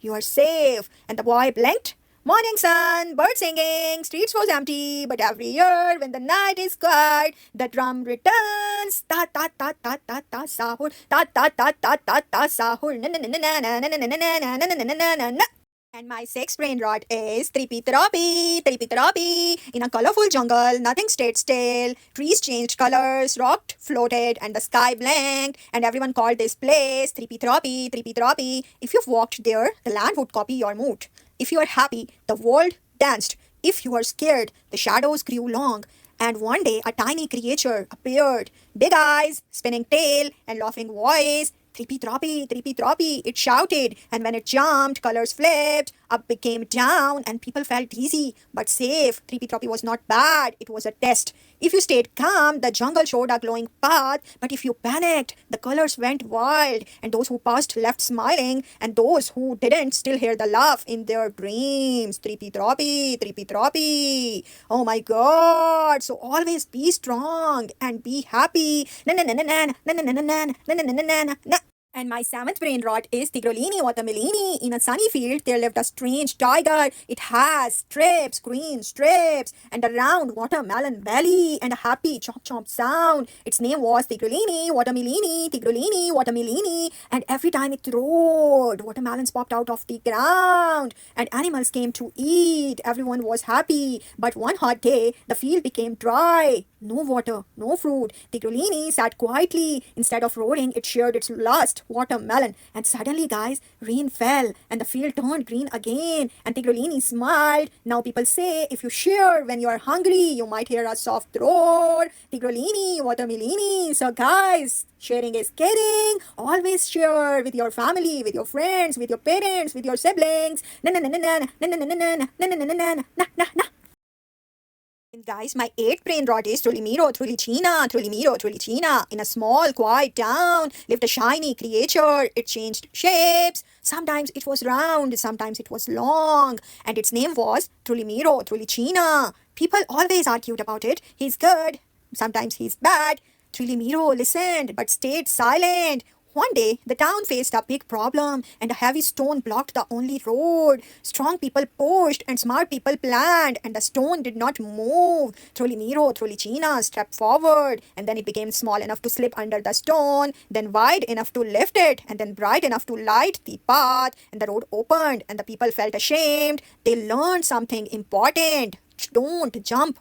You are safe. And the boy blinked. Morning sun, bird singing, streets was empty, but every year when the night is quiet, the drum returns. Ta ta ta ta ta ta sahur, ta ta ta ta ta ta sahur, na na na na na na na na na na na na na na na. And my sixth brain rot is Tripitarapi, Tripitarapi. In a colorful jungle, nothing stayed still. Trees changed colors, rocked, floated, and the sky blinked. And everyone called this place Tripitarapi, Tripitarapi. If you've walked there, the land would copy your mood. If you are happy, the world danced. If you are scared, the shadows grew long. And one day, a tiny creature appeared. Big eyes, spinning tail, and laughing voice. Trippy troppy, it shouted, and when it jumped, colors flipped, up became down, and people felt dizzy, but safe. Trippy troppy was not bad, it was a test. If you stayed calm, the jungle showed a glowing path, but if you panicked, the colors went wild, and those who passed left smiling, and those who didn't still hear the laugh in their dreams. Trippy troppy. Oh my god, so always be strong and be happy. Na na na na na na na na na na na na na na na na. And my seventh brain rot is Tigrolini watermelini. In a sunny field, there lived a strange tiger. It has strips, green strips, and a round watermelon belly, and a happy chomp chomp sound. Its name was Tigrolini watermelini. And every time it roared, watermelons popped out of the ground, and animals came to eat. Everyone was happy. But one hot day, the field became dry. No water, no fruit. Tigrolini sat quietly. Instead of roaring, it shared its last watermelon. And suddenly, guys, rain fell and the field turned green again. And Tigrolini smiled. Now people say if you share when you are hungry, you might hear a soft roar. Tigrolini, watermelini. So guys, sharing is caring. Always share with your family, with your friends, with your parents, with your siblings. Na na na na na na na na na na na na na na na na na. And guys, my eighth brain rot is Trulimiro. In a small, quiet town lived a shiny creature. It changed shapes. Sometimes it was round, sometimes it was long. And its name was Trulichina. People always argued about it. He's good, sometimes he's bad. Trulimiro listened but stayed silent. One day, the town faced a big problem and a heavy stone blocked the only road. Strong people pushed and smart people planned, and the stone did not move. Trulichina stepped forward, and then it became small enough to slip under the stone, then wide enough to lift it, and then bright enough to light the path, and the road opened, and the people felt ashamed. They learned something important. Don't jump.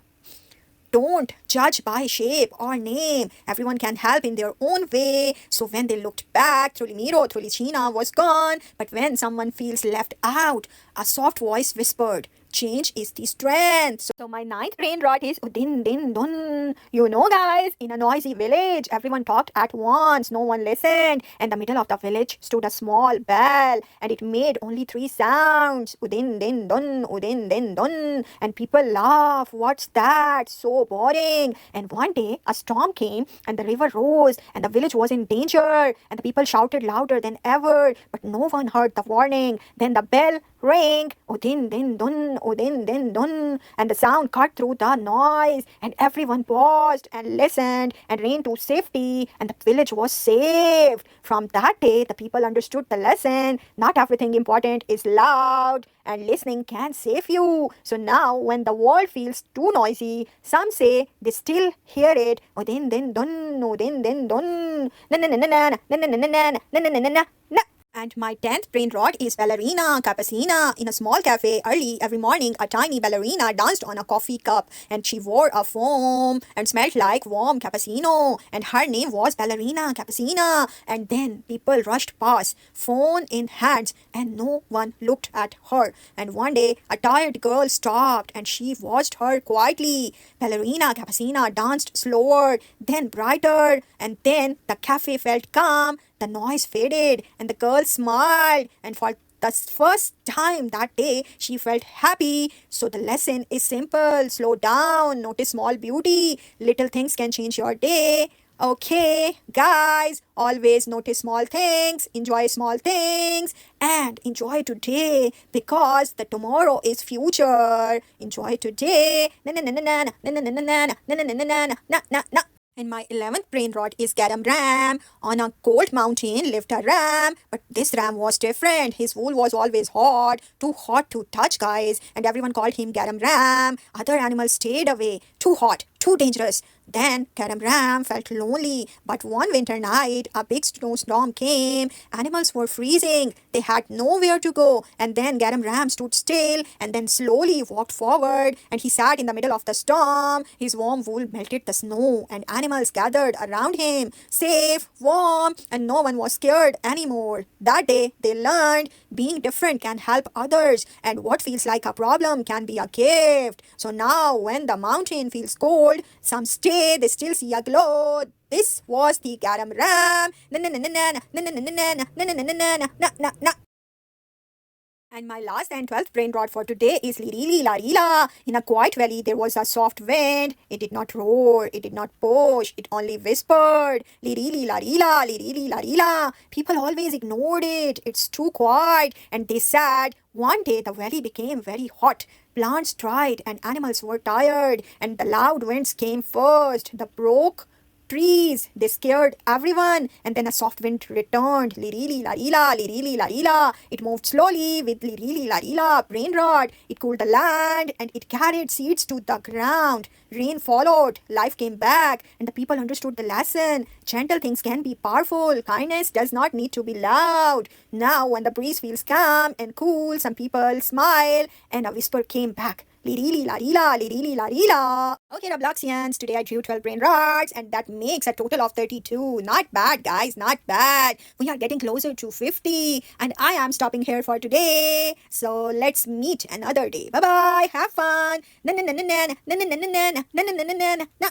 Don't judge by shape or name. Everyone can help in their own way. So when they looked back, Trulichina was gone. But when someone feels left out, a soft voice whispered, change is the strength. So my ninth brain rot is Udin Din Dun. You know, guys, in a noisy village, everyone talked at once. No one listened. In the middle of the village stood a small bell, and it made only 3 sounds. Udin Din Dun, Udin Din Dun. And people laugh. What's that? So boring. And one day, a storm came, and the river rose, and the village was in danger. And the people shouted louder than ever, but no one heard the warning. Then the bell rang. Udin Din Dun. And the sound cut through the noise, and everyone paused and listened and ran to safety, and the village was saved. From that day, the people understood the lesson. Not everything important is loud, and listening can save you. So now, when the world feels too noisy, some say they still hear it. And my 10th brain rot is ballerina cappuccina. In a small cafe early every morning, a tiny ballerina danced on a coffee cup, and she wore a foam and smelled like warm cappuccino, and her name was ballerina cappuccina. And then people rushed past, phone in hands, and no one looked at her. And one day a tired girl stopped, and she watched her quietly. Ballerina cappuccina danced slower, then brighter, and then the cafe felt calm. The noise faded, and the girl smiled, and for the first time that day, she felt happy. So the lesson is simple. Slow down, notice small beauty. Little things can change your day. Okay, guys, always notice small things, enjoy small things, and enjoy today, because the tomorrow is future. Enjoy today. Na na na na na na na na na na na na na na na. And my 11th brain rot is Garam Ram. On a cold mountain lived a ram, but this ram was different. His wool was always too hot to touch, guys, and everyone called him Garam Ram. Other animals stayed away. Too hot, too dangerous. Then Garam Ram felt lonely, but one winter night a big snowstorm came. Animals were freezing. They had nowhere to go. And then Garam Ram stood still and then slowly walked forward. And he sat in the middle of the storm. His warm wool melted the snow, and animals gathered around him, safe, warm, and no one was scared anymore. That day, they learned being different can help others, and what feels like a problem can be a gift. So now, when the mountain feels cold, some stay, they still see a glow. This was the Garam Ram. Na na na na na na na na na na na na na na na na na na. And my last and 12th brain rot for today is Lirili Larila. In a quiet valley, there was a soft wind. It did not roar, it did not push, it only whispered. Lirili Larila, Lirili Larila. People always ignored it. It's too quiet. And they said, one day the valley became very hot. Plants dried and animals were tired. And the loud winds came first. The broke trees. They scared everyone. And then a soft wind returned. Lirili larila, lirili larila. It moved slowly with lirili larila, brainrot. It cooled the land and it carried seeds to the ground. Rain followed. Life came back. And the people understood the lesson. Gentle things can be powerful. Kindness does not need to be loud. Now, when the breeze feels calm and cool, some people smile and a whisper came back. Lirili larila, lirili larila. Okay, Robloxians, today I drew 12 brain rots and that makes a total of 32. Not bad, guys, not bad. We are getting closer to 50 and I am stopping here for today. So let's meet another day. Bye bye. Have fun. Na na na na na na na na na na na na na na na.